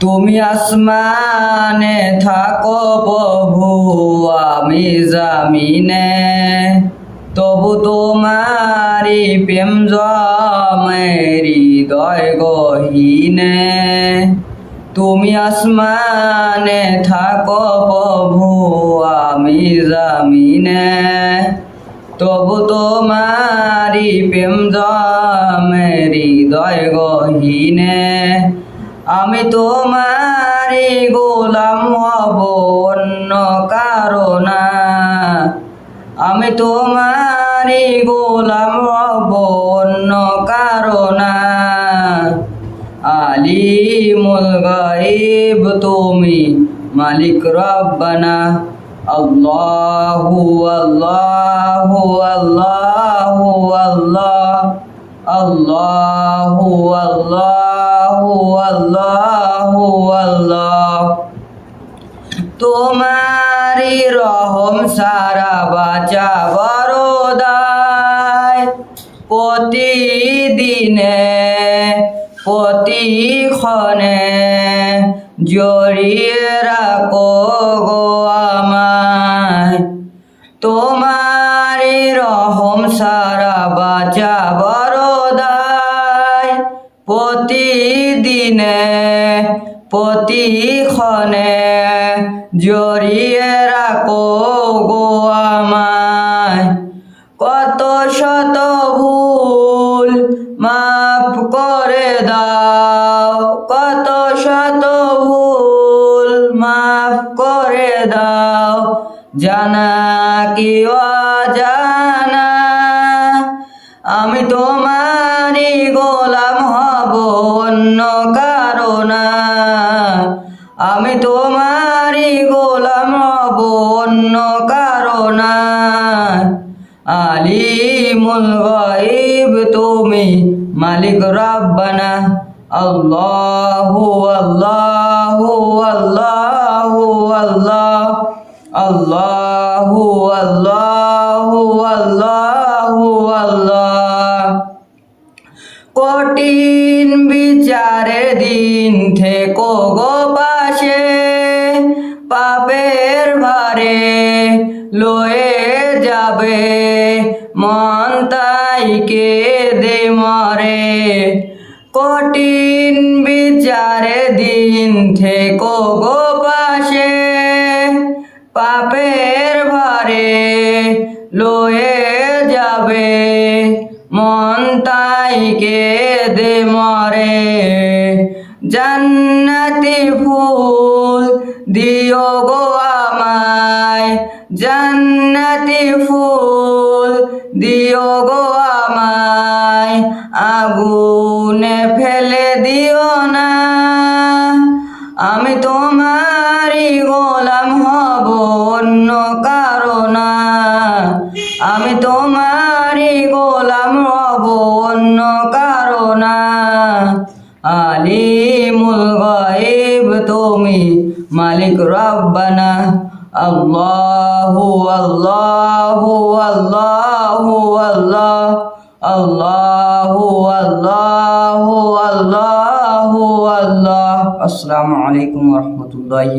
তুমি আসমানে থাকো প্রভু, আমি জামিনে, তবু তোমারি প্রেম জমে হৃদয় গহীনে। তুমি আসমানে থাকো প্রভু, আমি জামিনে, তবু তোমারি প্রেম জমে হৃদয় গহীনে। আমি তোমারি গোলাম হব অন্য কারো না, আমি তোমারি গোলাম হব অন্য কারো না। আলিমুল গায়ব তুমি মালিক রব্বানা। আল্লাহু আল্লাহু আল্লাহু আল্লাহ, আল্লাহু আল্লাহু আল্লাহু আল্লাহ। তোমারি রহম সারা বাঁচা বড় দায়, প্রতিদিনে প্রতিক্ষণে জড়িয়ে রাখো গো আমায়। তোমারি রহম সারা বাঁচা বড় দায়, প্রতিদিনে প্রতিক্ষণে জড়িয়ে রাখো গো আমায়। কত শত ভুল মাফ করে দাও, কত শত ভুল মাফ করে দাও, জানা কি অজানা। আমি তোমারি গোলাম হব অন্য কারো না, আমি তোমারি গোলাম হব অন্য কারো না। আলিমুল গায়ব তুমি মালিক রব্বানা। আল্লাহু আল্লাহু আল্লাহু আল্লাহ, আল্লাহু আল্লাহু আল্লাহু আল্লাহ। কঠিন বিচারে দিন থেকো গো পাশে, পাপের ভারে লয়ে যাবে মন তাই কেঁদে মরে। কঠিন বিচারে দিন থেকো গো পাশে, পাপের ভারে লয়ে যাবে মন তাই কেঁদে মরে। জান্নাতি ফুল দিও গো আমায়, জান্নাতি ফুল দিও গো আমায়, আগুনে ফেলে দিও না। আমি তোমারি গোলাম হব অন্য কারো না, আমি তোমারি গোলাম হব অন্য কারো না। আলিমুল গায়ব তুমি মালিক রব্বানা। আল্লাহু আল্লাহু আল্লাহু আল্লাহ, আল্লাহু আল্লাহু আল্লাহু আল্লাহ। আসসালামু আলাইকুম ওয়া রাহমাতুল্লাহি।